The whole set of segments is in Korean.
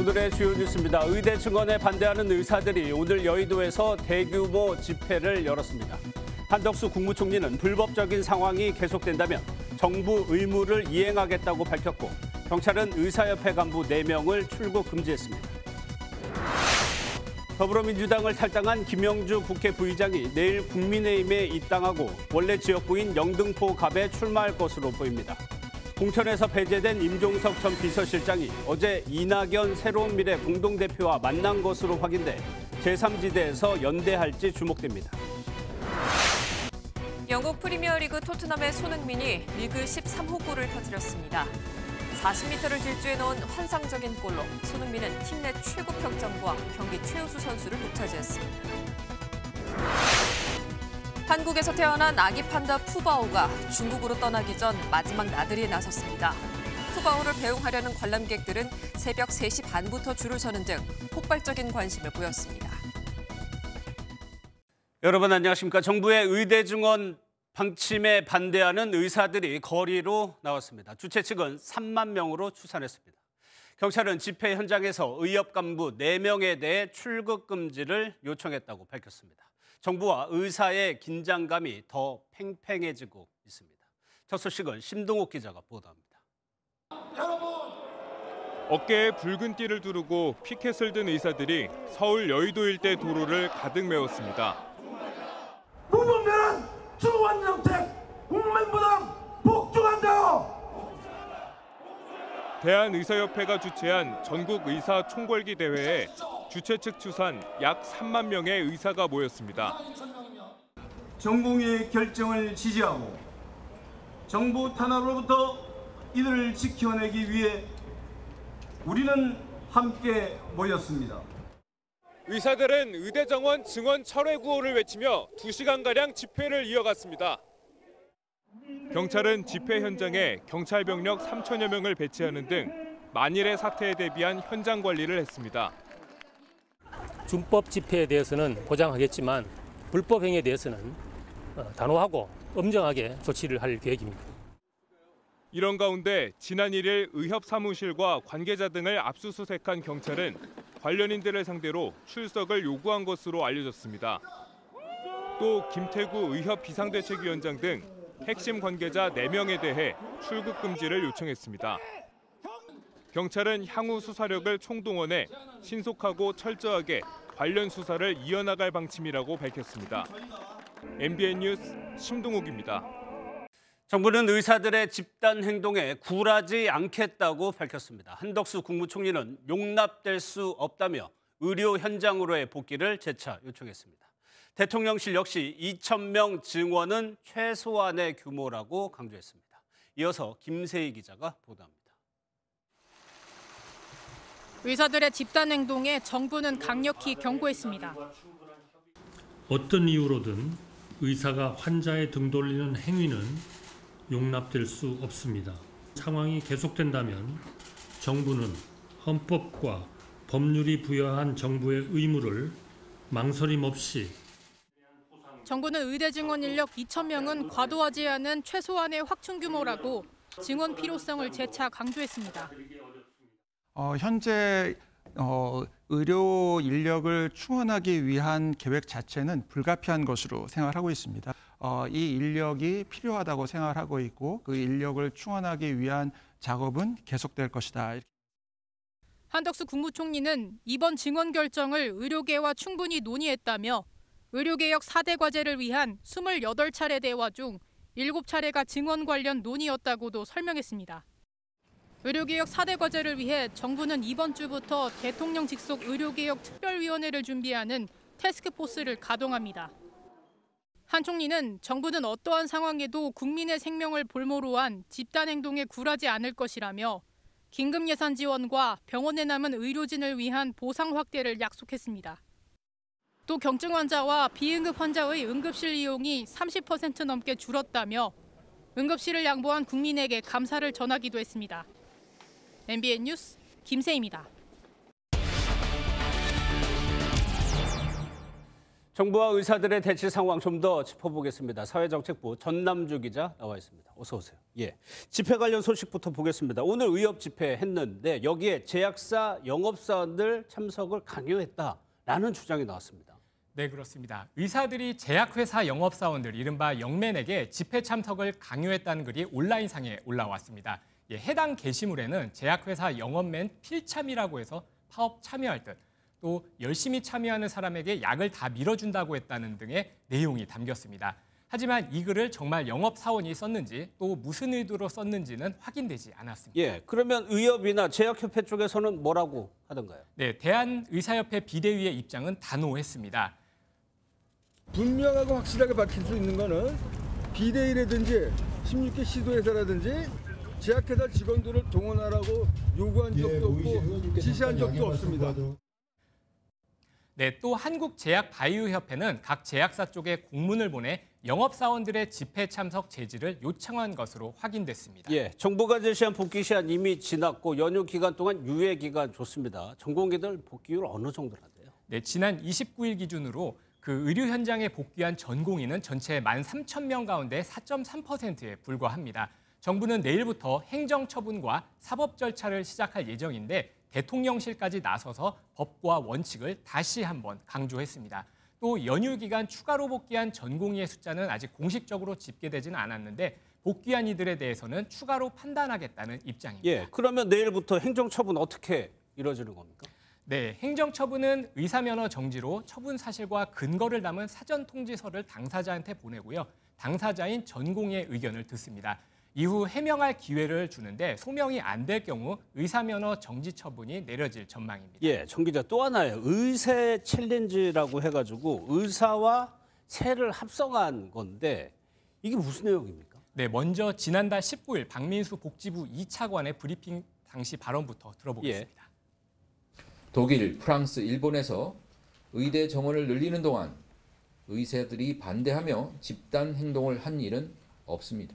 오늘의 주요 뉴스입니다. 의대 증원에 반대하는 의사들이 오늘 여의도에서 대규모 집회를 열었습니다. 한덕수 국무총리는 불법적인 상황이 계속된다면 정부 의무를 이행하겠다고 밝혔고 경찰은 의사협회 간부 4명을 출국 금지했습니다. 더불어민주당을 탈당한 김영주 국회 부의장이 내일 국민의힘에 입당하고 원래 지역구인 영등포 갑에 출마할 것으로 보입니다. 공천에서 배제된 임종석 전 비서실장이 어제 이낙연 새로운미래 공동대표와 만난 것으로 확인돼 제3지대에서 연대할지 주목됩니다. 영국 프리미어리그 토트넘의 손흥민이 리그 13호 골을 터뜨렸습니다. 40m를 질주해 넣은 환상적인 골로 손흥민은 팀 내 최고 평점과 경기 최우수 선수를 독차지했습니다. 한국에서 태어난 아기 판다 푸바오가 중국으로 떠나기 전 마지막 나들이에 나섰습니다. 푸바오를 배웅하려는 관람객들은 새벽 3시 반부터 줄을 서는 등 폭발적인 관심을 보였습니다. 여러분 안녕하십니까. 정부의 의대 증원 방침에 반대하는 의사들이 거리로 나왔습니다. 주최 측은 3만 명으로 추산했습니다. 경찰은 집회 현장에서 의협 간부 4명에 대해 출국 금지를 요청했다고 밝혔습니다. 정부와 의사의 긴장감이 더 팽팽해지고 있습니다. 첫 소식은 심동욱 기자가 보도합니다. 어깨에 붉은 띠를 두르고 피켓을 든 의사들이 서울 여의도 일대 도로를 가득 메웠습니다. 무분별한 주관정책, 국민부담 복종한다. 대한의사협회가 주최한 전국 의사 총궐기 대회에 주최 측 추산 약 3만 명의 의사가 모였습니다. 전공의 결정을 지지하고 정부 탄압으로부터 이들을 지켜내기 위해 우리는 함께 모였습니다. 의사들은 의대 정원 증원 철회 구호를 외치며 2시간가량 집회를 이어갔습니다. 경찰은 집회 현장에 경찰 병력 3천여 명을 배치하는 등 만일의 사태에 대비한 현장 관리를 했습니다. 준법 집회에 대해서는 보장하겠지만 불법 행위에 대해서는 단호하고 엄정하게 조치를 할 계획입니다. 이런 가운데 지난 1일 의협 사무실과 관계자 등을 압수수색한 경찰은 관련인들을 상대로 출석을 요구한 것으로 알려졌습니다. 또 김태구 의협 비상대책위원장 등 핵심 관계자 4명에 대해 출국 금지를 요청했습니다. 경찰은 향후 수사력을 총동원해 신속하고 철저하게 관련 수사를 이어나갈 방침이라고 밝혔습니다. MBN 뉴스 심동욱입니다. 정부는 의사들의 집단 행동에 굴하지 않겠다고 밝혔습니다. 한덕수 국무총리는 용납될 수 없다며 의료 현장으로의 복귀를 재차 요청했습니다. 대통령실 역시 2,000명 증원은 최소한의 규모라고 강조했습니다. 이어서 김세희 기자가 보도합니다. 의사들의 집단 행동에 정부는 강력히 경고했습니다. 어떤 이유로든 의사가 환자의 등 돌리는 행위는 용납될 수 없습니다. 상황이 계속된다면 정부는 헌법과 법률이 부여한 정부의 의무를 망설임 없이 정부는 의대 증원 인력 2,000명은 과도하지 않은 최소한의 확충 규모라고 증원 필요성을 재차 강조했습니다. 현재 의료 인력을 충원하기 위한 계획 자체는 불가피한 것으로 생각을 하고 있습니다. 이 인력이 필요하다고 생각을 하고 있고 그 인력을 충원하기 위한 작업은 계속될 것이다. 한덕수 국무총리는 이번 증원 결정을 의료계와 충분히 논의했다며 의료개혁 4대 과제를 위한 28차례 대화 중 7차례가 증원 관련 논의였다고도 설명했습니다. 의료개혁 4대 과제를 위해 정부는 이번 주부터 대통령 직속 의료개혁 특별위원회를 준비하는 태스크포스를 가동합니다. 한 총리는 정부는 어떠한 상황에도 국민의 생명을 볼모로 한 집단 행동에 굴하지 않을 것이라며 긴급 예산 지원과 병원에 남은 의료진을 위한 보상 확대를 약속했습니다. 또 경증 환자와 비응급 환자의 응급실 이용이 30% 넘게 줄었다며 응급실을 양보한 국민에게 감사를 전하기도 했습니다. MBN 뉴스 김세희입니다. 정부와 의사들의 대치 상황 좀 더 짚어보겠습니다. 사회정책부 전남주 기자 나와 있습니다. 어서 오세요. 예, 집회 관련 소식부터 보겠습니다. 오늘 의협 집회 했는데 여기에 제약사 영업사원들 참석을 강요했다라는 주장이 나왔습니다. 네, 그렇습니다. 의사들이 제약회사 영업사원들 이른바 영맨에게 집회 참석을 강요했다는 글이 온라인상에 올라왔습니다. 예, 해당 게시물에는 제약회사 영업맨 필참이라고 해서 파업 참여할 듯 또 열심히 참여하는 사람에게 약을 다 밀어준다고 했다는 등의 내용이 담겼습니다. 하지만 이 글을 정말 영업사원이 썼는지 또 무슨 의도로 썼는지는 확인되지 않았습니다. 예, 그러면 의협이나 제약협회 쪽에서는 뭐라고 하던가요? 네, 대한의사협회 비대위의 입장은 단호했습니다. 분명하고 확실하게 밝힐 수 있는 거는 비대위라든지 16개 시도회사라든지 제약회사 직원들을 동원하라고 요구한 적도 없고 지시한 적도 없습니다. 네, 또 한국제약바이오협회는 각 제약사 쪽에 공문을 보내 영업사원들의 집회 참석 제지를 요청한 것으로 확인됐습니다. 예, 정부가 제시한 복귀 시한 이미 지났고 연휴 기간 동안 유예 기간 좋습니다. 전공의들 복귀율 어느 정도 하세요? 네, 지난 29일 기준으로 그 의료 현장에 복귀한 전공의는 전체 13,000명 가운데 4.3%에 불과합니다. 정부는 내일부터 행정처분과 사법 절차를 시작할 예정인데 대통령실까지 나서서 법과 원칙을 다시 한번 강조했습니다. 또 연휴 기간 추가로 복귀한 전공의의 숫자는 아직 공식적으로 집계되지는 않았는데 복귀한 이들에 대해서는 추가로 판단하겠다는 입장입니다. 예, 그러면 내일부터 행정처분 어떻게 이루어지는 겁니까? 네, 행정처분은 의사면허 정지로 처분 사실과 근거를 담은 사전 통지서를 당사자한테 보내고요. 당사자인 전공의의 의견을 듣습니다. 이후 해명할 기회를 주는데 소명이 안 될 경우 의사면허 정지 처분이 내려질 전망입니다. 예, 정 기자 또 하나요. 의세 챌린지라고 해가지고 의사와 세를 합성한 건데 이게 무슨 내용입니까? 네, 먼저 지난달 19일 박민수 복지부 2차관의 브리핑 당시 발언부터 들어보겠습니다. 예. 독일, 프랑스, 일본에서 의대 정원을 늘리는 동안 의사들이 반대하며 집단 행동을 한 일은 없습니다.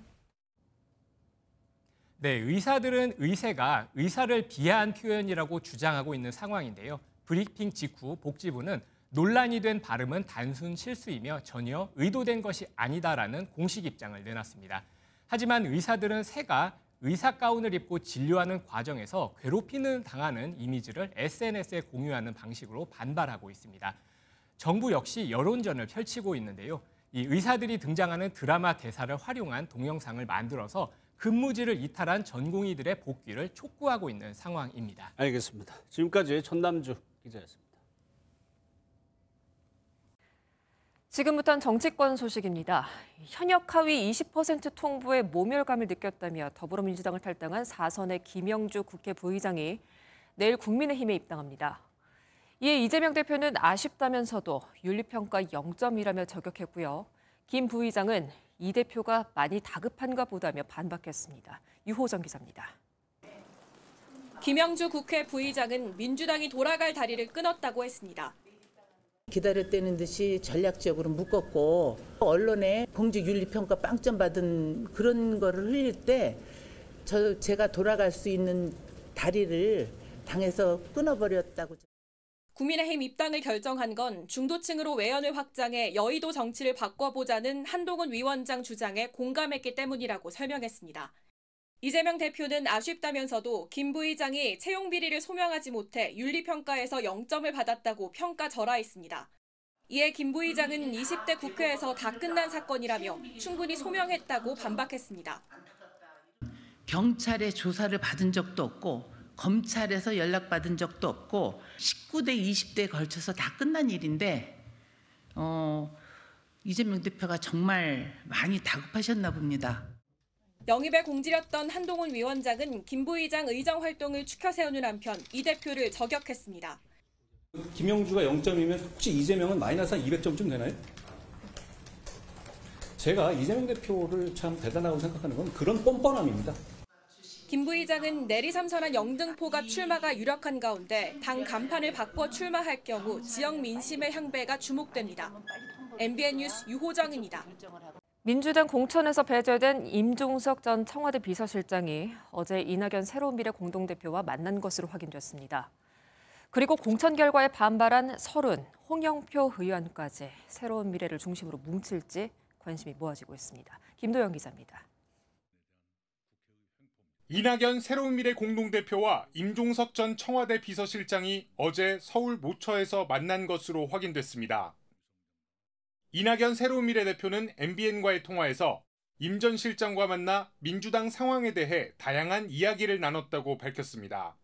네, 의사들은 의세가 의사를 비하한 표현이라고 주장하고 있는 상황인데요. 브리핑 직후 복지부는 논란이 된 발음은 단순 실수이며 전혀 의도된 것이 아니다라는 공식 입장을 내놨습니다. 하지만 의사들은 새가 의사 가운을 입고 진료하는 과정에서 괴롭히는 당하는 이미지를 SNS에 공유하는 방식으로 반발하고 있습니다. 정부 역시 여론전을 펼치고 있는데요. 이 의사들이 등장하는 드라마 대사를 활용한 동영상을 만들어서 근무지를 이탈한 전공의들의 복귀를 촉구하고 있는 상황입니다. 알겠습니다. 지금까지 전남주 기자였습니다. 지금부터는 정치권 소식입니다. 현역 하위 20% 통부에 모멸감을 느꼈다며 더불어민주당을 탈당한 4선의 김영주 국회 부의장이 내일 국민의힘에 입당합니다. 이에 이재명 대표는 아쉽다면서도 윤리평가 0점이라며 저격했고요. 김 부의장은 이 대표가 많이 다급한가 보다며 반박했습니다. 유호정 기자입니다. 김영주 국회 부의장은 민주당이 돌아갈 다리를 끊었다고 했습니다. 기다렸다는 듯이 전략적으로 묶었고 언론에 공직 윤리평가 빵점 받은 그런 거를 흘릴 때 제가 돌아갈 수 있는 다리를 당에서 끊어버렸다고. 국민의힘 입당을 결정한 건 중도층으로 외연을 확장해 여의도 정치를 바꿔보자는 한동훈 위원장 주장에 공감했기 때문이라고 설명했습니다. 이재명 대표는 아쉽다면서도 김 부의장이 채용 비리를 소명하지 못해 윤리평가에서 0점을 받았다고 평가절하했습니다. 이에 김 부의장은 20대 국회에서 다 끝난 사건이라며 충분히 소명했다고 반박했습니다. 경찰의 조사를 받은 적도 없고 검찰에서 연락받은 적도 없고 19대, 20대에 걸쳐서 다 끝난 일인데 이재명 대표가 정말 많이 다급하셨나 봅니다. 영입에 공들였던 한동훈 위원장은 김 부의장 의정 활동을 추켜 세우는 한편 이 대표를 저격했습니다. 김영주가 0점이면 혹시 이재명은 마이너스 한 200점쯤 되나요? 제가 이재명 대표를 참 대단하다고 생각하는 건 그런 뻔뻔함입니다. 김 부의장은 내리 삼선한 영등포가 출마가 유력한 가운데 당 간판을 바꿔 출마할 경우 지역 민심의 향배가 주목됩니다. MBN 뉴스 유호정입니다. 민주당 공천에서 배제된 임종석 전 청와대 비서실장이 어제 이낙연 새로운 미래 공동대표와 만난 것으로 확인됐습니다. 그리고 공천 결과에 반발한 설훈, 홍영표 의원까지 새로운 미래를 중심으로 뭉칠지 관심이 모아지고 있습니다. 김도영 기자입니다. 이낙연 새로운미래 공동대표와 임종석 전 청와대 비서실장이 어제 서울 모처에서 만난 것으로 확인됐습니다. 이낙연 새로운미래 대표는 MBN과의 통화에서 임 전 실장과 만나 민주당 상황에 대해 다양한 이야기를 나눴다고 밝혔습니다.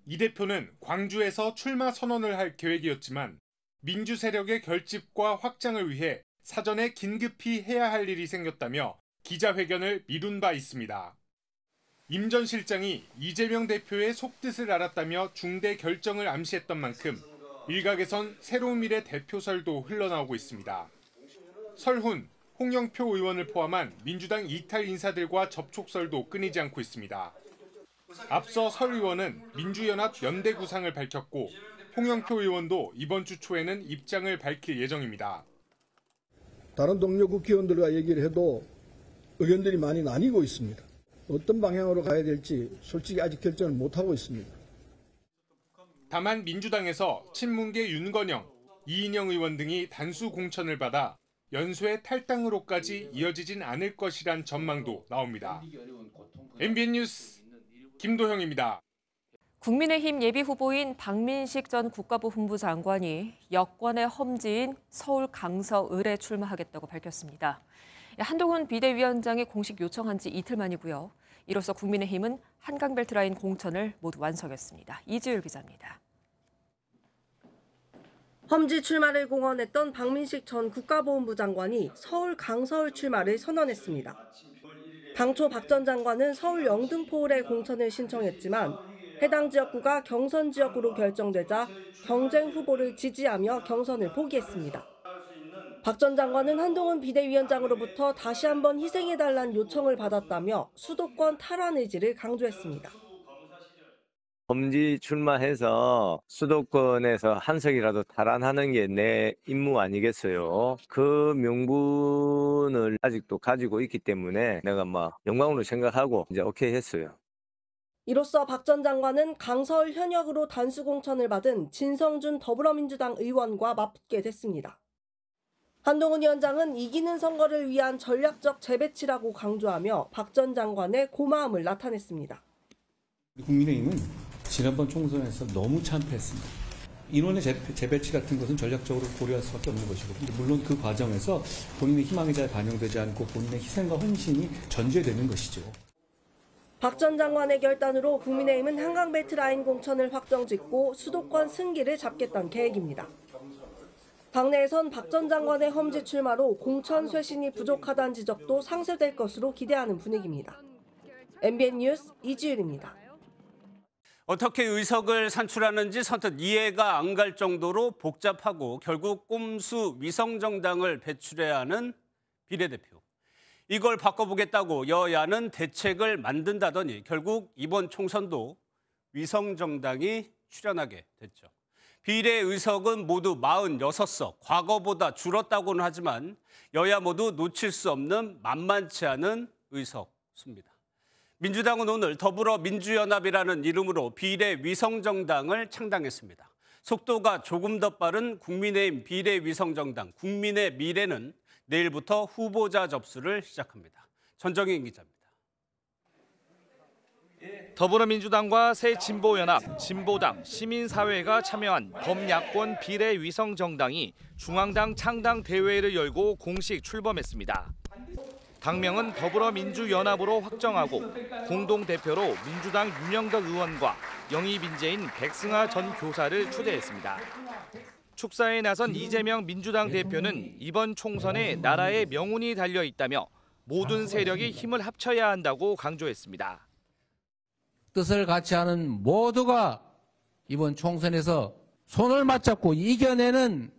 이 대표는 광주에서 출마 선언을 할 계획이었지만 민주 세력의 결집과 확장을 위해 사전에 긴급히 해야 할 일이 생겼다며 기자회견을 미룬 바 있습니다. 임 전 실장이 이재명 대표의 속뜻을 알았다며 중대 결정을 암시했던 만큼 일각에선 새로운 미래 대표설도 흘러나오고 있습니다. 설훈, 홍영표 의원을 포함한 민주당 이탈 인사들과 접촉설도 끊이지 않고 있습니다. 앞서 설 의원은 민주연합 연대 구상을 밝혔고 홍영표 의원도 이번 주 초에는 입장을 밝힐 예정입니다. 다른 동료 국회의원들과 얘기를 해도 의견들이 많이 나뉘고 있습니다. 어떤 방향으로 가야 될지 솔직히 아직 결정을 못하고 있습니다. 다만 민주당에서 친문계 윤건영, 이인영 의원 등이 단수 공천을 받아 연수의 탈당으로까지 이어지진 않을 것이란 전망도 나옵니다. MBN 뉴스 김도형입니다. 국민의힘 예비후보인 박민식 전 국가부 훈부장관이 여권의 험지인 서울 강서을에 출마하겠다고 밝혔습니다. 한동훈 비대위원장이 공식 요청한 지 이틀 만이고요. 이로써 국민의힘은 한강벨트라인 공천을 모두 완성했습니다. 이지율 기자입니다. 험지 출마를 공언했던 박민식 전 국가보훈부 장관이 서울 강서을 출마를 선언했습니다. 당초 박 전 장관은 서울 영등포을에 공천을 신청했지만 해당 지역구가 경선 지역구로 결정되자 경쟁 후보를 지지하며 경선을 포기했습니다. 박 전 장관은 한동훈 비대위원장으로부터 다시 한번 희생해달라는 요청을 받았다며 수도권 탈환 의지를 강조했습니다. 험지 출마해서 수도권에서 한 석이라도 탈환하는 게 내 임무 아니겠어요. 그 명분을 아직도 가지고 있기 때문에 내가 영광으로 생각하고 이제 오케이 했어요. 이로써 박 전 장관은 강서을 현역으로 단수 공천을 받은 진성준 더불어민주당 의원과 맞붙게 됐습니다. 한동훈 위원장은 이기는 선거를 위한 전략적 재배치라고 강조하며 박 전 장관의 고마움을 나타냈습니다. 국민의힘은 지난번 총선에서 너무 참패했습니다. 인원의 재배치 같은 것은 전략적으로 고려할 수밖에 없는 것이고, 물론 그 과정에서 본인의 희망이 잘 반영되지 않고 본인의 희생과 헌신이 전제되는 것이죠. 박 전 장관의 결단으로 국민의힘은 한강벨트라인 공천을 확정짓고 수도권 승기를 잡겠다는 계획입니다. 당내에선 박 전 장관의 험지 출마로 공천 쇄신이 부족하다는 지적도 상쇄될 것으로 기대하는 분위기입니다. MBN 뉴스 이지율입니다. 어떻게 의석을 산출하는지 선뜻 이해가 안 갈 정도로 복잡하고 결국 꼼수 위성정당을 배출해야 하는 비례대표. 이걸 바꿔보겠다고 여야는 대책을 만든다더니 결국 이번 총선도 위성정당이 출연하게 됐죠. 비례 의석은 모두 46석, 과거보다 줄었다고는 하지만 여야 모두 놓칠 수 없는 만만치 않은 의석 수입니다. 민주당은 오늘 더불어민주연합이라는 이름으로 비례 위성정당을 창당했습니다. 속도가 조금 더 빠른 국민의힘 비례 위성정당 국민의 미래는 내일부터 후보자 접수를 시작합니다. 전정인 기자입니다. 더불어민주당과 새진보연합, 진보당, 시민사회가 참여한 범야권 비례위성정당이 중앙당 창당 대회를 열고 공식 출범했습니다. 당명은 더불어민주연합으로 확정하고 공동대표로 민주당 윤영덕 의원과 영입인재인 백승하 전 교사를 추대했습니다. 축사에 나선 이재명 민주당 대표는 이번 총선에 나라의 명운이 달려 있다며 모든 세력이 힘을 합쳐야 한다고 강조했습니다. 뜻을 같이 하는 모두가 이번 총선에서 손을 맞잡고 이겨내는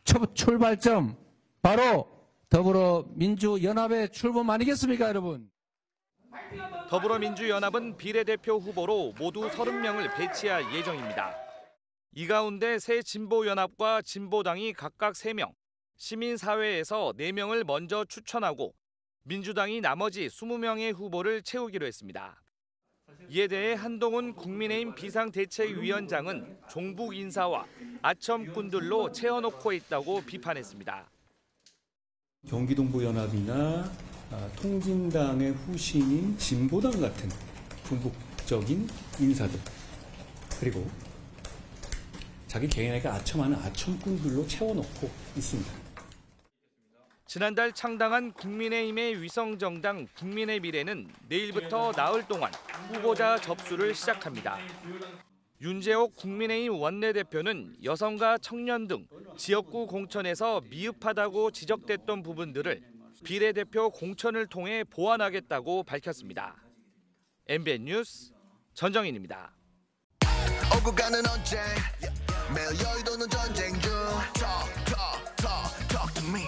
첫 출발점, 바로 더불어민주연합의 출범 아니겠습니까, 여러분? 더불어민주연합은 비례대표 후보로 모두 30명을 배치할 예정입니다. 이 가운데 새진보연합과 진보당이 각각 3명, 시민사회에서 4명을 먼저 추천하고 민주당이 나머지 20명의 후보를 채우기로 했습니다. 이에 대해 한동훈 국민의힘 비상대책위원장은 종북 인사와 아첨꾼들로 채워놓고 있다고 비판했습니다. 경기동부연합이나 통진당의 후신인 진보당 같은 분북적인 인사들, 그리고 자기 개인에게 아첨하는 아첨꾼들로 채워놓고 있습니다. 지난달 창당한 국민의힘의 위성정당 국민의 미래는 내일부터 나흘 동안 후보자 접수를 시작합니다. 윤재옥 국민의힘 원내대표는 여성과 청년 등 지역구 공천에서 미흡하다고 지적됐던 부분들을 비례대표 공천을 통해 보완하겠다고 밝혔습니다. MBN 뉴스 전정인입니다. 오고 가는 언제 매일 여의도는 전쟁 중 talk to me.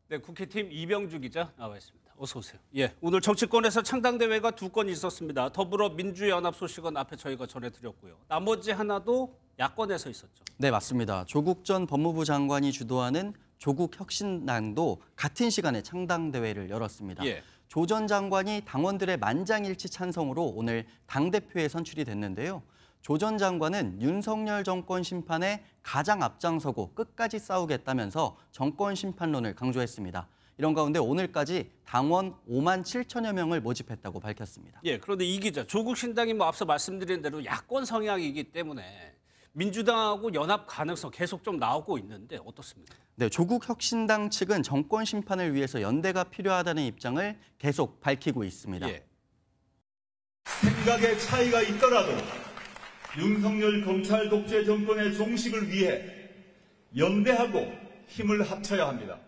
네, 국회팀 이병주 기자 나와 있습니다. 어서 오세요. 예, 오늘 정치권에서 창당대회가 2건 있었습니다. 더불어민주연합 소식은 앞에 저희가 전해드렸고요. 나머지 하나도 야권에서 있었죠. 네, 맞습니다. 조국 전 법무부 장관이 주도하는 조국혁신당도 같은 시간에 창당대회를 열었습니다. 예. 조 전 장관이 당원들의 만장일치 찬성으로 오늘 당대표에 선출이 됐는데요. 조 전 장관은 윤석열 정권 심판에 가장 앞장서고 끝까지 싸우겠다면서 정권 심판론을 강조했습니다. 이런 가운데 오늘까지 당원 5만 7천여 명을 모집했다고 밝혔습니다. 예, 그런데 이 기자, 조국 신당이 앞서 말씀드린 대로 야권 성향이기 때문에 민주당하고 연합 가능성 계속 좀 나오고 있는데 어떻습니까? 네, 조국혁신당 측은 정권 심판을 위해서 연대가 필요하다는 입장을 계속 밝히고 있습니다. 예. 생각의 차이가 있더라도 윤석열 검찰 독재 정권의 종식을 위해 연대하고 힘을 합쳐야 합니다.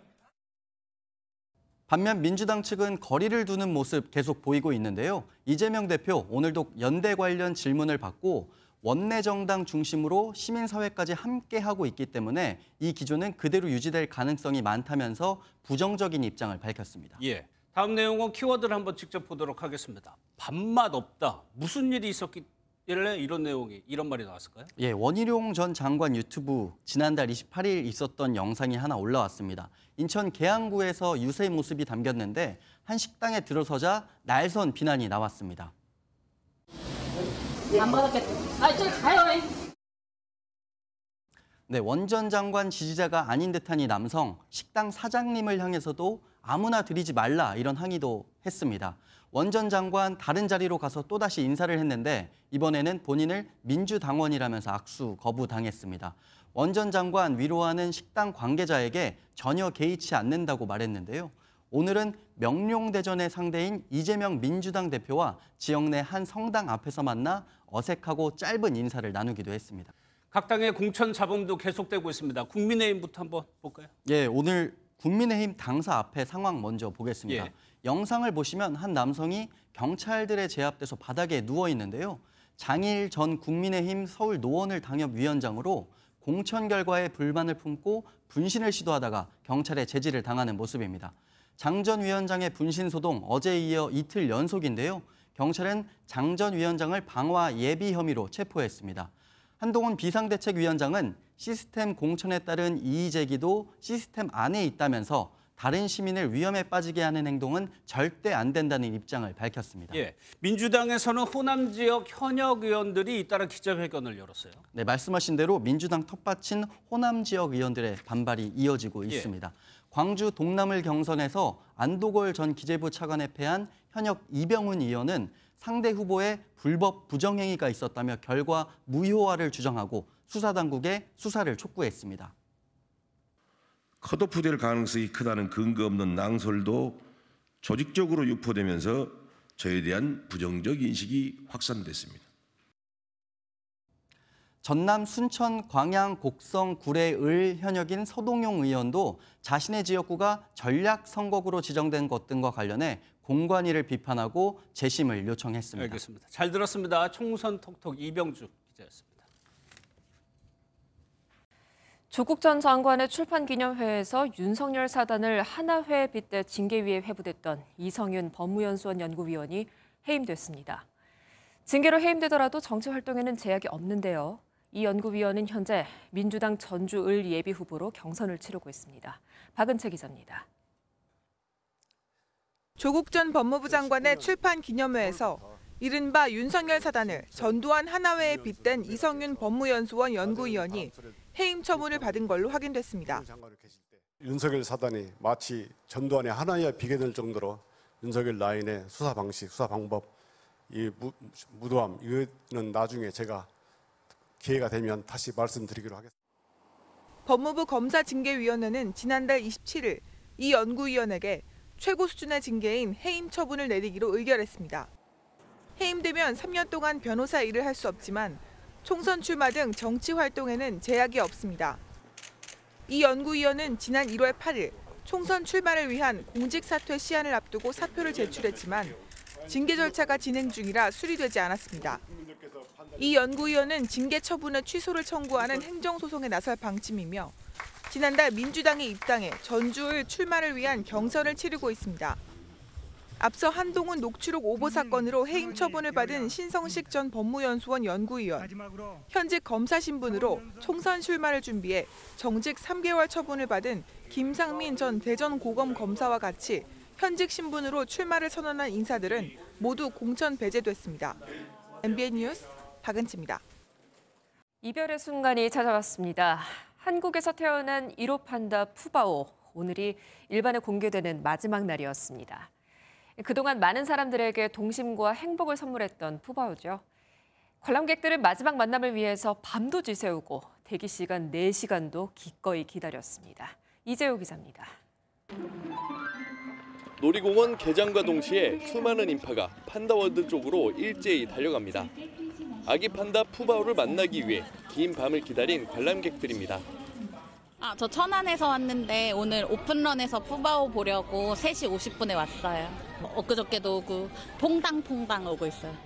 반면 민주당 측은 거리를 두는 모습 계속 보이고 있는데요. 이재명 대표 오늘도 연대 관련 질문을 받고 원내 정당 중심으로 시민사회까지 함께하고 있기 때문에 이 기조는 그대로 유지될 가능성이 많다면서 부정적인 입장을 밝혔습니다. 예, 다음 내용은 키워드를 한번 직접 보도록 하겠습니다. 밥맛 없다. 무슨 일이 있었길래 이런 말이 나왔을까요? 예, 원희룡 전 장관 유튜브 지난달 28일 있었던 영상이 하나 올라왔습니다. 인천 계양구에서 유세 모습이 담겼는데 한 식당에 들어서자 날선 비난이 나왔습니다. 안 받았겠다. 아, 저기 가요. 네, 원 전 장관 지지자가 아닌 듯한 이 남성, 식당 사장님을 향해서도 아무나 들이지 말라 이런 항의도 했습니다. 원 전 장관 다른 자리로 가서 또다시 인사를 했는데 이번에는 본인을 민주당원이라면서 악수 거부당했습니다. 원 전 장관 위로하는 식당 관계자에게 전혀 개의치 않는다고 말했는데요. 오늘은 명룡대전의 상대인 이재명 민주당 대표와 지역 내 한 성당 앞에서 만나 어색하고 짧은 인사를 나누기도 했습니다. 각 당의 공천 잡음도 계속되고 있습니다. 국민의힘부터 한번 볼까요? 예, 오늘 국민의힘 당사 앞에 상황 먼저 보겠습니다. 예. 영상을 보시면 한 남성이 경찰들에 제압돼서 바닥에 누워 있는데요. 장일 전 국민의힘 서울 노원을 당협위원장으로 공천 결과에 불만을 품고 분신을 시도하다가 경찰에 제지를 당하는 모습입니다. 장 전 위원장의 분신 소동 어제에 이어 이틀 연속인데요. 경찰은 장 전 위원장을 방화 예비 혐의로 체포했습니다. 한동훈 비상대책위원장은 시스템 공천에 따른 이의 제기도 시스템 안에 있다면서 다른 시민을 위험에 빠지게 하는 행동은 절대 안 된다는 입장을 밝혔습니다. 예, 민주당에서는 호남 지역 현역 의원들이 잇따라 기자회견을 열었어요. 네, 말씀하신 대로 민주당 텃밭인 호남 지역 의원들의 반발이 이어지고 예. 있습니다. 광주 동남을 경선에서 안도걸 전 기재부 차관에 패한 현역 이병훈 의원은 상대 후보의 불법 부정행위가 있었다며 결과 무효화를 주장하고 수사당국에 수사를 촉구했습니다. 컷오프될 가능성이 크다는 근거 없는 낭설도 조직적으로 유포되면서 저에 대한 부정적 인식이 확산됐습니다. 전남 순천 광양 곡성 구례 을 현역인 서동용 의원도 자신의 지역구가 전략 선거구로 지정된 것 등과 관련해 공관위를 비판하고 재심을 요청했습니다. 알겠습니다. 잘 들었습니다. 총선 톡톡 이병주 기자였습니다. 조국 전 장관의 출판 기념회에서 윤석열 사단을 하나회에 빗대 징계위에 회부됐던 이성윤 법무연수원 연구위원이 해임됐습니다. 징계로 해임되더라도 정치 활동에는 제약이 없는데요. 이 연구위원은 현재 민주당 전주 을 예비 후보로 경선을 치르고 있습니다. 박은채 기자입니다. 조국 전 법무부 장관의 출판 기념회에서 이른바 윤석열 사단을 전두환 하나회에 빗댄 이성윤 법무연수원 연구위원이 해임 처분을 받은 걸로 확인됐습니다. 윤석열 사단이 마치 전두환의 하나회에 비교될 정도로 윤석열 라인의 수사 방식, 수사 방법, 이 무도함, 이거는 나중에 제가 기회가 되면 다시 말씀드리기로 하겠습니다. 법무부 검사징계위원회는 지난달 27일 이 연구위원에게 최고 수준의 징계인 해임 처분을 내리기로 의결했습니다. 해임되면 3년 동안 변호사 일을 할 수 없지만 총선 출마 등 정치 활동에는 제약이 없습니다. 이 연구위원은 지난 1월 8일 총선 출마를 위한 공직 사퇴 시한을 앞두고 사표를 제출했지만 징계 절차가 진행 중이라 수리되지 않았습니다. 이 연구위원은 징계 처분의 취소를 청구하는 행정소송에 나설 방침이며 지난달 민주당이 입당해 전주을 출마를 위한 경선을 치르고 있습니다. 앞서 한동훈 녹취록 오보 사건으로 해임 처분을 받은 신성식 전 법무연수원 연구위원, 현직 검사 신분으로 총선 출마를 준비해 정직 3개월 처분을 받은 김상민 전 대전고검 검사와 같이 현직 신분으로 출마를 선언한 인사들은 모두 공천 배제됐습니다. MBN 뉴스 박은치입니다. 이별의 순간이 찾아왔습니다. 한국에서 태어난 1호 판다 푸바오. 오늘이 일반에 공개되는 마지막 날이었습니다. 그동안 많은 사람들에게 동심과 행복을 선물했던 푸바오죠. 관람객들은 마지막 만남을 위해서 밤도 지새우고 대기 시간 4시간도 기꺼이 기다렸습니다. 이재호 기자입니다. 놀이공원 개장과 동시에 수많은 인파가 판다월드 쪽으로 일제히 달려갑니다. 아기 판다 푸바오를 만나기 위해 긴 밤을 기다린 관람객들입니다. 저 천안에서 왔는데 오늘 오픈런에서 푸바오 보려고 3시 50분에 왔어요. 엊그저께도 오고 퐁당퐁당 오고 있어요.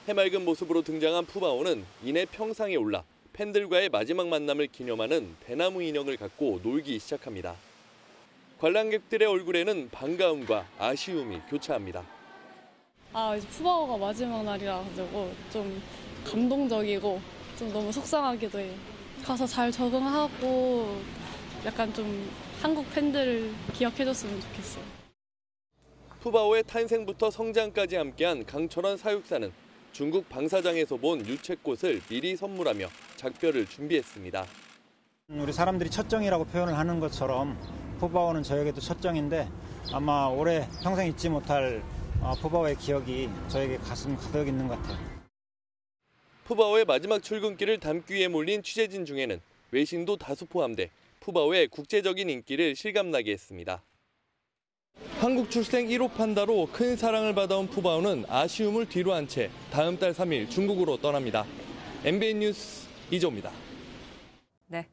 해맑은 모습으로 등장한 푸바오는 이내 평상에 올라 팬들과의 마지막 만남을 기념하는 대나무 인형을 갖고 놀기 시작합니다. 관람객들의 얼굴에는 반가움과 아쉬움이 교차합니다. 이제 푸바오가 마지막 날이라 가지고 좀 감동적이고 좀 너무 속상하기도 해요. 가서 잘 적응하고 약간 좀 한국 팬들을 기억해줬으면 좋겠어요. 푸바오의 탄생부터 성장까지 함께한 강철원 사육사는 중국 방사장에서 본 유채꽃을 미리 선물하며 작별을 준비했습니다. 우리 사람들이 첫정이라고 표현을 하는 것처럼 푸바오는 저에게도 첫정인데 아마 올해 평생 잊지 못할 푸바오의 기억이 저에게 가슴 가득 있는 것 같아요. 푸바오의 마지막 출근길을 담기 위해 몰린 취재진 중에는 외신도 다수 포함돼 푸바오의 국제적인 인기를 실감나게 했습니다. 한국 출생 1호 판다로 큰 사랑을 받아온 푸바오는 아쉬움을 뒤로 한 채 다음 달 3일 중국으로 떠납니다. MBN 뉴스 이조입니다. 네.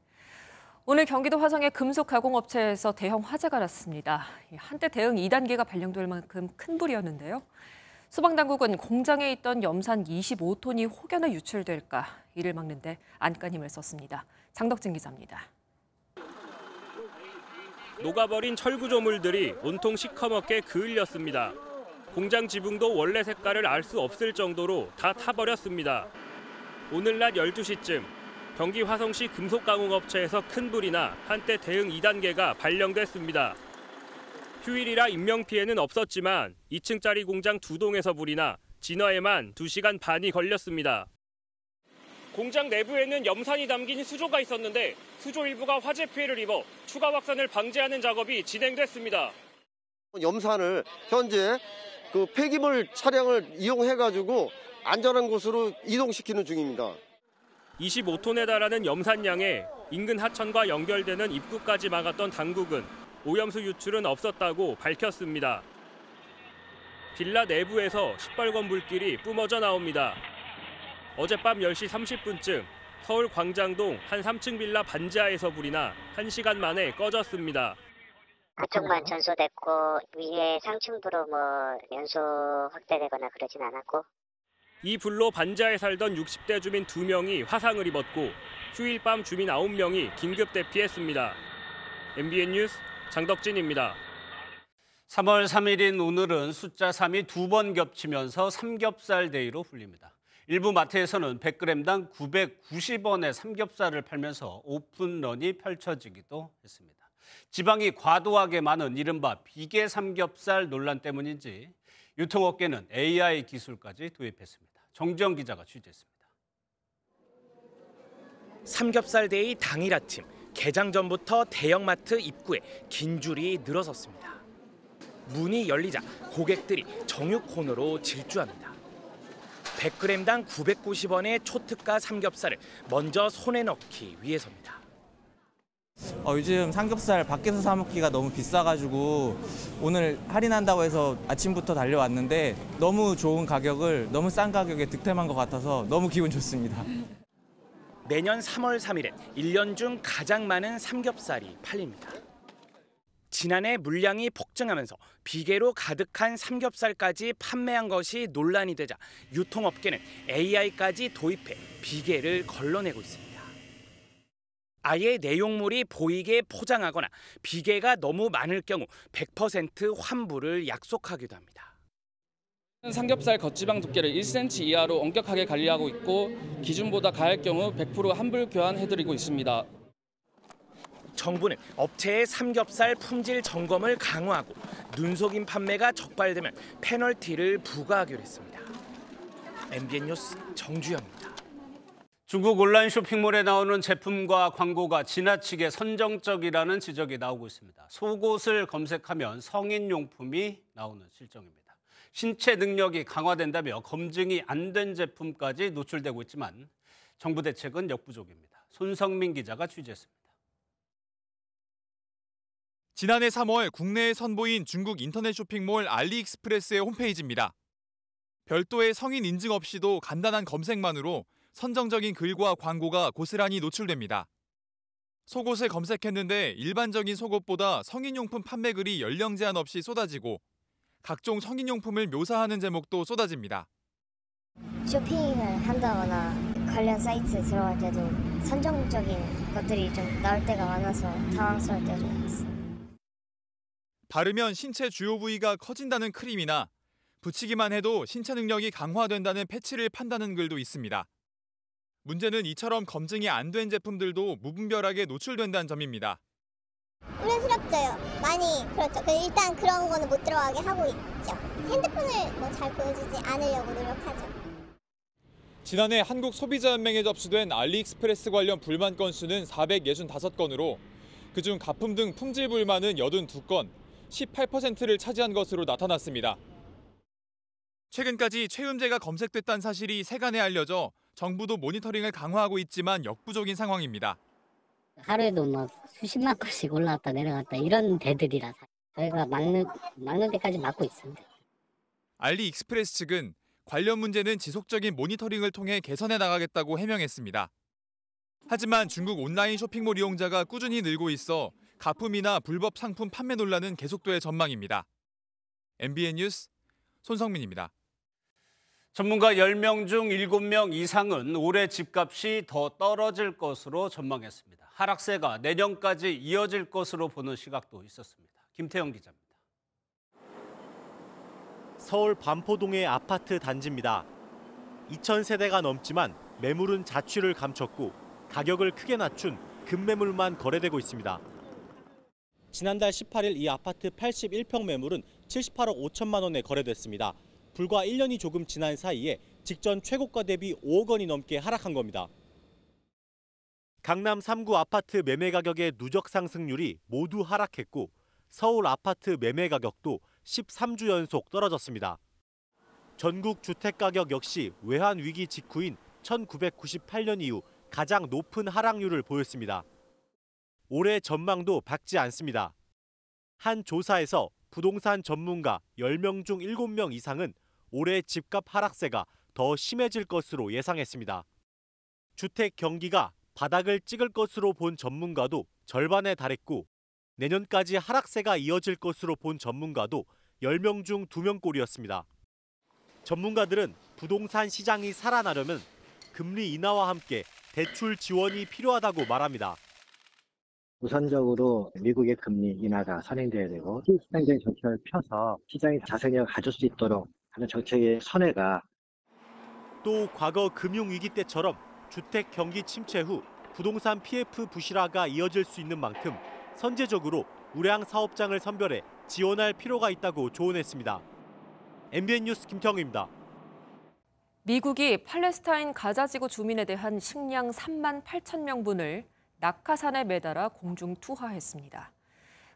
오늘 경기도 화성의 금속 가공업체에서 대형 화재가 났습니다. 한때 대응 2단계가 발령될 만큼 큰 불이었는데요. 소방당국은 공장에 있던 염산 25톤이 혹여나 유출될까 이를 막는데 안간힘을 썼습니다. 장덕진 기자입니다. 녹아버린 철구조물들이 온통 시커멓게 그을렸습니다. 공장 지붕도 원래 색깔을 알 수 없을 정도로 다 타버렸습니다. 오늘 낮 12시쯤 경기 화성시 금속가공업체에서 큰 불이 나 한때 대응 2단계가 발령됐습니다. 휴일이라 인명피해는 없었지만 2층짜리 공장 2동에서 불이 나 진화에만 2시간 반이 걸렸습니다. 공장 내부에는 염산이 담긴 수조가 있었는데 수조 일부가 화재 피해를 입어 추가 확산을 방지하는 작업이 진행됐습니다. 염산을 현재 그 폐기물 차량을 이용해가지고 안전한 곳으로 이동시키는 중입니다. 25톤에 달하는 염산량에 인근 하천과 연결되는 입구까지 막았던 당국은 오염수 유출은 없었다고 밝혔습니다. 빌라 내부에서 시뻘건 불길이 뿜어져 나옵니다. 어젯밤 10시 30분쯤 서울 광장동 한 3층 빌라 반지하에서 불이 나 1시간 만에 꺼졌습니다. 그쪽만 전소됐고 위에 상층부로 연소 확대되거나 그러진 않았고. 이 불로 반지하에 살던 60대 주민 2명이 화상을 입었고 휴일 밤 주민 9명이 긴급 대피했습니다. MBN 뉴스 장덕진입니다. 3월 3일인 오늘은 숫자 3이 2번 겹치면서 삼겹살 데이로 불립니다. 일부 마트에서는 100g당 990원의 삼겹살을 팔면서 오픈런이 펼쳐지기도 했습니다. 지방이 과도하게 많은 이른바 비계 삼겹살 논란 때문인지 유통업계는 AI 기술까지 도입했습니다. 정지영 기자가 취재했습니다. 삼겹살 데이 당일 아침, 개장 전부터 대형마트 입구에 긴 줄이 늘어섰습니다. 문이 열리자 고객들이 정육 코너로 질주합니다. 100g당 990원의 초특가 삼겹살을 먼저 손에 넣기 위해서입니다. 요즘 삼겹살 밖에서 사 먹기가 너무 비싸가지고 오늘 할인한다고 해서 아침부터 달려왔는데 너무 좋은 가격을 너무 싼 가격에 득템한 것 같아서 너무 기분 좋습니다. 내년 3월 3일엔 1년 중 가장 많은 삼겹살이 팔립니다. 지난해 물량이 폭증하면서 비계로 가득한 삼겹살까지 판매한 것이 논란이 되자 유통업계는 AI까지 도입해 비계를 걸러내고 있습니다. 아예 내용물이 보이게 포장하거나 비계가 너무 많을 경우 100% 환불을 약속하기도 합니다. 삼겹살 겉지방 두께를 1cm 이하로 엄격하게 관리하고 있고 기준보다 가할 경우 100% 환불 교환해드리고 있습니다. 정부는 업체의 삼겹살 품질 점검을 강화하고 눈속임 판매가 적발되면 페널티를 부과하기로 했습니다. MBN 뉴스 정주영입니다. 중국 온라인 쇼핑몰에 나오는 제품과 광고가 지나치게 선정적이라는 지적이 나오고 있습니다. 속옷을 검색하면 성인용품이 나오는 실정입니다. 신체 능력이 강화된다며 검증이 안 된 제품까지 노출되고 있지만 정부 대책은 역부족입니다. 손성민 기자가 취재했습니다. 지난해 3월 국내에 선보인 중국 인터넷 쇼핑몰 알리익스프레스의 홈페이지입니다. 별도의 성인 인증 없이도 간단한 검색만으로 선정적인 글과 광고가 고스란히 노출됩니다. 속옷을 검색했는데 일반적인 속옷보다 성인용품 판매 글이 연령 제한 없이 쏟아지고 각종 성인용품을 묘사하는 제목도 쏟아집니다. 쇼핑을 한다거나 관련 사이트에 들어갈 때도 선정적인 것들이 좀 나올 때가 많아서 당황스러울 때가 좀 있어요. 바르면 신체 주요 부위가 커진다는 크림이나 붙이기만 해도 신체 능력이 강화된다는 패치를 판다는 글도 있습니다. 문제는 이처럼 검증이 안 된 제품들도 무분별하게 노출된다는 점입니다. 우려스럽죠. 많이 그렇죠. 일단 그런 거는 못 들어가게 하고 있죠. 핸드폰을 잘 보여주지 않으려고 노력하죠. 지난해 한국소비자연맹에 접수된 알리익스프레스 관련 불만 건수는 465건으로 그중 가품 등 품질 불만은 82건, 18%를 차지한 것으로 나타났습니다. 최근까지 최음제가 검색됐다는 사실이 세간에 알려져 정부도 모니터링을 강화하고 있지만 역부족인 상황입니다. 하루에도 막 수십만 건씩 올라갔다 내려갔다 이런 데들이라 저희가 막는 데까지 막고 있습니다. 알리익스프레스 측은 관련 문제는 지속적인 모니터링을 통해 개선해 나가겠다고 해명했습니다. 하지만 중국 온라인 쇼핑몰 이용자가 꾸준히 늘고 있어 가품이나 불법 상품 판매 논란은 계속될 전망입니다. MBN 뉴스 손성민입니다. 전문가 10명 중 7명 이상은 올해 집값이 더 떨어질 것으로 전망했습니다. 하락세가 내년까지 이어질 것으로 보는 시각도 있었습니다. 김태형 기자입니다. 서울 반포동의 아파트 단지입니다. 2,000세대가 넘지만 매물은 자취를 감췄고 가격을 크게 낮춘 급매물만 거래되고 있습니다. 지난달 18일 이 아파트 81평 매물은 78억 5천만 원에 거래됐습니다. 불과 1년이 조금 지난 사이에 직전 최고가 대비 5억 원이 넘게 하락한 겁니다. 강남 3구 아파트 매매 가격의 누적 상승률이 모두 하락했고 서울 아파트 매매 가격도 13주 연속 떨어졌습니다. 전국 주택 가격 역시 외환 위기 직후인 1998년 이후 가장 높은 하락률을 보였습니다. 올해 전망도 밝지 않습니다. 한 조사에서 부동산 전문가 10명 중 7명 이상은 올해 집값 하락세가 더 심해질 것으로 예상했습니다. 주택 경기가 바닥을 찍을 것으로 본 전문가도 절반에 달했고 내년까지 하락세가 이어질 것으로 본 전문가도 10명 중 2명꼴이었습니다. 전문가들은 부동산 시장이 살아나려면 금리 인하와 함께 대출 지원이 필요하다고 말합니다. 우선적으로 미국의 금리 인하가 선행돼야 되고 시장적인 정책을 펴서 시장이 자생력을 가질 수 있도록 하는 정책의 선회가 또 과거 금융위기 때처럼 주택 경기 침체 후 부동산 PF 부실화가 이어질 수 있는 만큼 선제적으로 우량 사업장을 선별해 지원할 필요가 있다고 조언했습니다. MBN 뉴스 김태형입니다. 미국이 팔레스타인 가자지구 주민에 대한 식량 3만 8천 명분을 낙하산에 매달아 공중 투하했습니다.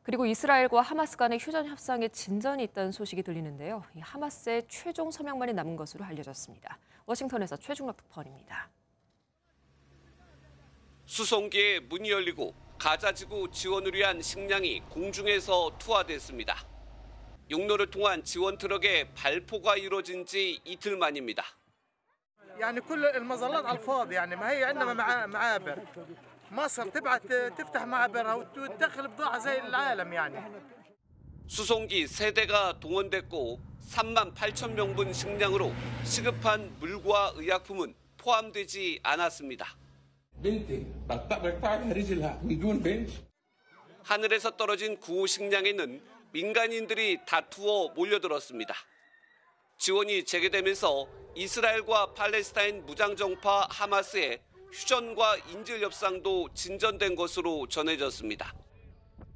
그리고 이스라엘과 하마스 간의 휴전 협상에 진전이 있다는 소식이 들리는데요. 이 하마스의 최종 서명만이 남은 것으로 알려졌습니다. 워싱턴에서 최중락 특파원입니다. 수송기에 문이 열리고 가자지구 지원을 위한 식량이 공중에서 투하됐습니다. 육로를 통한 지원 트럭의 발포가 이루어진 지 이틀 만입니다. يعني كل المظلات على الفاضي يعني ما هي عندنا معابر مصر تبعت تفتح معابرها وتدخل بضاعة زي العالم يعني. 수송기 3대가 동원됐고 3만 8천 명분 식량으로 시급한 물과 의약품은 포함되지 않았습니다. 하늘에서 떨어진 구호 식량에는 민간인들이 다투어 몰려들었습니다. 지원이 재개되면서 이스라엘과 팔레스타인 무장정파 하마스의 휴전과 인질 협상도 진전된 것으로 전해졌습니다.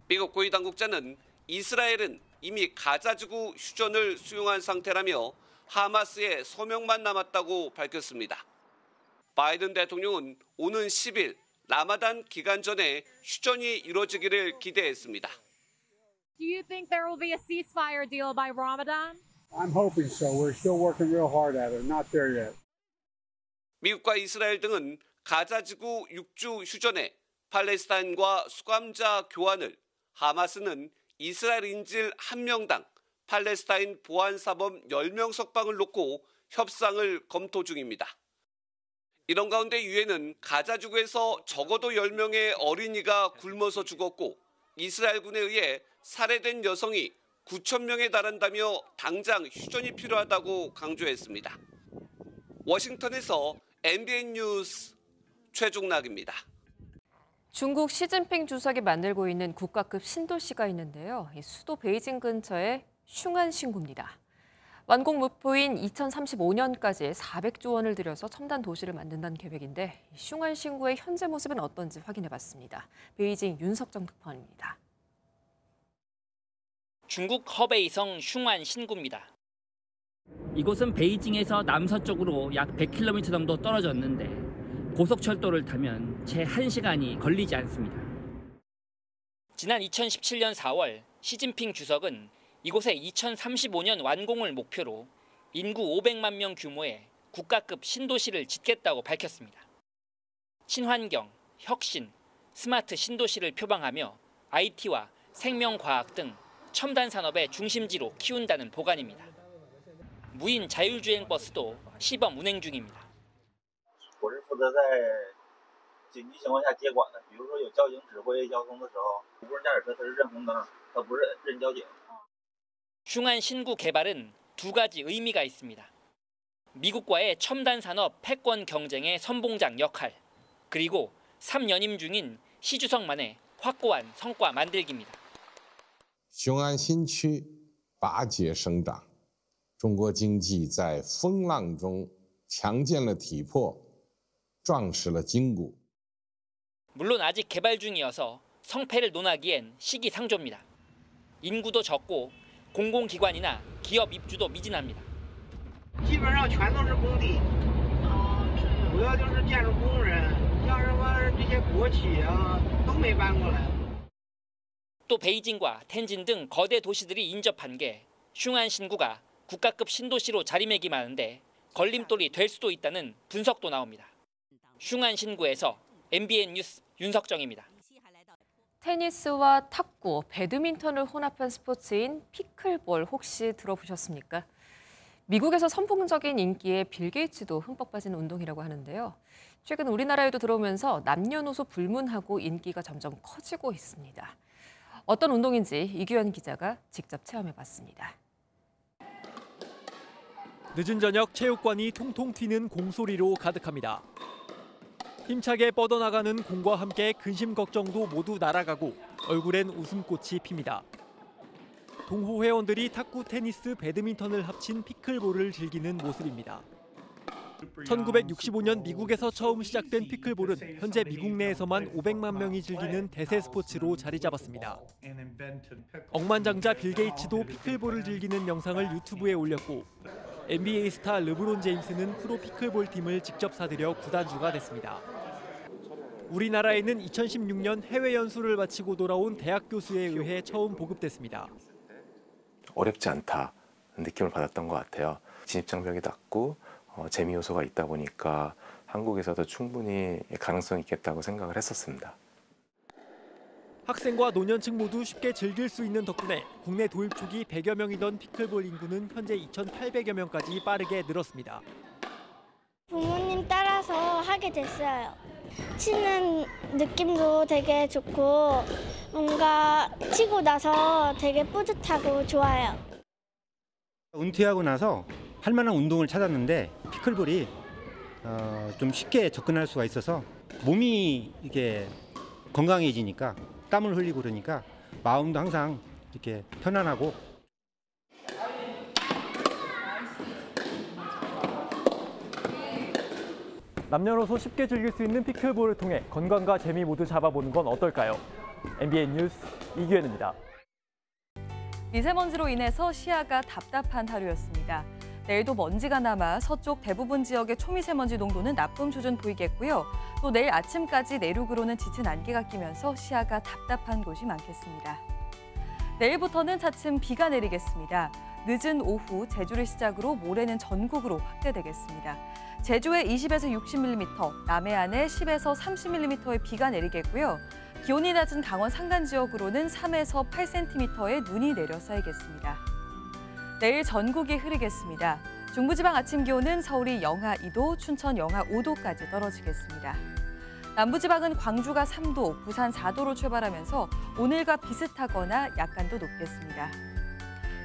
미국 고위 당국자는 이스라엘은 이미 가자지구 휴전을 수용한 상태라며 하마스의 서명만 남았다고 밝혔습니다. 바이든 대통령은 오는 10일 라마단 기간 전에 휴전이 이루어지기를 기대했습니다. Do you think there will be a ceasefire deal by Ramadan? I'm hoping so. We're still working real hard at it. Not there yet. 미국과 이스라엘 등은 가자지구 6주 휴전에 팔레스타인과 수감자 교환을, 하마스는 이스라엘 인질 1명당 팔레스타인 보안사범 10명 석방을 놓고 협상을 검토 중입니다. 이런 가운데 유엔은 가자지구에서 적어도 10명의 어린이가 굶어서 죽었고 이스라엘군에 의해 살해된 여성이 9천 명에 달한다며 당장 휴전이 필요하다고 강조했습니다. 워싱턴에서 MBN 뉴스 최중락입니다. 중국 시진핑 주석이 만들고 있는 국가급 신도시가 있는데요. 수도 베이징 근처의 슝안신구입니다. 완공 목표인 2035년까지 400조 원을 들여서 첨단 도시를 만든다는 계획인데 슝안신구의 현재 모습은 어떤지 확인해봤습니다. 베이징 윤석정 특파원입니다. 중국 허베이성 슝안신구입니다. 이곳은 베이징에서 남서쪽으로 약 100km 정도 떨어졌는데 고속철도를 타면 채 1시간이 걸리지 않습니다. 지난 2017년 4월 시진핑 주석은 이곳에 2035년 완공을 목표로 인구 500만 명 규모의 국가급 신도시를 짓겠다고 밝혔습니다. 친환경, 혁신, 스마트 신도시를 표방하며 IT와 생명과학 등 첨단 산업의 중심지로 키운다는 보관입니다. 무인 자율주행 버스도 시범 운행 중입니다. 我是负责在紧急情况下接管的，比如说有交警指挥交通的时候，无人驾驶车它是认红灯，它不是认交警。 슝안신구 개발은 두 가지 의미가 있습니다. 미국과의 첨단 산업 패권 경쟁의 선봉장 역할, 그리고 3연임 중인 시 주석만의 확고한 성과 만들기입니다. 雄安新区拔节生长，中国经济在风浪中强健了体魄，壮实了筋骨。 물론 아직 개발 중이어서 성패를 논하기엔 시기상조입니다. 인구도 적고 공공기관이나 기업 입주도 미진합니다. 基本上全都是工地，主要就是建筑工人，像什么这些国企啊都没搬过来。 또 베이징과 텐진 등 거대 도시들이 인접한 게 슝안신구가 국가급 신도시로 자리매김하는데 걸림돌이 될 수도 있다는 분석도 나옵니다. 슝안신구에서 MBN 뉴스 윤석정입니다. 테니스와 탁구, 배드민턴을 혼합한 스포츠인 피클볼 혹시 들어보셨습니까? 미국에서 선풍적인 인기에 빌 게이츠도 흠뻑 빠진 운동이라고 하는데요. 최근 우리나라에도 들어오면서 남녀노소 불문하고 인기가 점점 커지고 있습니다. 어떤 운동인지 이규현 기자가 직접 체험해봤습니다. 늦은 저녁 체육관이 통통 튀는 공소리로 가득합니다. 힘차게 뻗어나가는 공과 함께 근심 걱정도 모두 날아가고 얼굴엔 웃음꽃이 핍니다. 동호 회원들이 탁구, 테니스, 배드민턴을 합친 피클볼을 즐기는 모습입니다. 1965년 미국에서 처음 시작된 피클볼은 현재 미국 내에서만 500만 명이 즐기는 대세 스포츠로 자리 잡았습니다. 억만장자 빌 게이츠도 피클볼을 즐기는 영상을 유튜브에 올렸고 NBA 스타 르브론 제임스는 프로 피클볼 팀을 직접 사들여 구단주가 됐습니다. 우리나라에는 2016년 해외 연수를 마치고 돌아온 대학 교수에 의해 처음 보급됐습니다. 어렵지 않다는 느낌을 받았던 것 같아요. 진입장벽이 낮고 재미 요소가 있다 보니까 한국에서도 충분히 가능성이 있겠다고 생각을 했었습니다. 학생과 노년층 모두 쉽게 즐길 수 있는 덕분에 국내 도입 초기 100여 명이던 피클볼 인구는 현재 2,800여 명까지 빠르게 늘었습니다. 부모님 따라서 하게 됐어요. 치는 느낌도 되게 좋고 뭔가 치고 나서 되게 뿌듯하고 좋아요. 은퇴하고 나서 할 만한 운동을 찾았는데 피클볼이 좀 쉽게 접근할 수가 있어서 몸이 이게 건강해지니까 땀을 흘리고 그러니까 마음도 항상 이렇게 편안하고. 남녀노소 쉽게 즐길 수 있는 피클볼을 통해 건강과 재미 모두 잡아보는 건 어떨까요? MBN 뉴스 이규현입니다. 미세먼지로 인해서 시야가 답답한 하루였습니다. 내일도 먼지가 남아 서쪽 대부분 지역의 초미세먼지 농도는 나쁨 수준 보이겠고요. 또 내일 아침까지 내륙으로는 짙은 안개가 끼면서 시야가 답답한 곳이 많겠습니다. 내일부터는 차츰 비가 내리겠습니다. 늦은 오후 제주를 시작으로 모레는 전국으로 확대되겠습니다. 제주에 20에서 60mm, 남해안에 10에서 30mm의 비가 내리겠고요. 기온이 낮은 강원 산간 지역으로는 3에서 8cm의 눈이 내려 쌓이겠습니다. 내일 전국이 흐리겠습니다. 중부지방 아침 기온은 서울이 영하 2도, 춘천 영하 5도까지 떨어지겠습니다. 남부지방은 광주가 3도, 부산 4도로 출발하면서 오늘과 비슷하거나 약간 더 높겠습니다.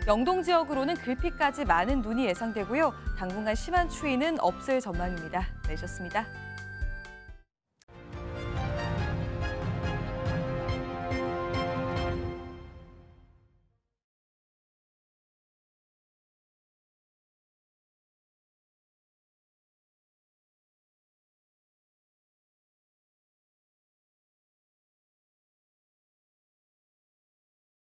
영동 지역으로는 글피까지 많은 눈이 예상되고요. 당분간 심한 추위는 없을 전망입니다. 내셨습니다.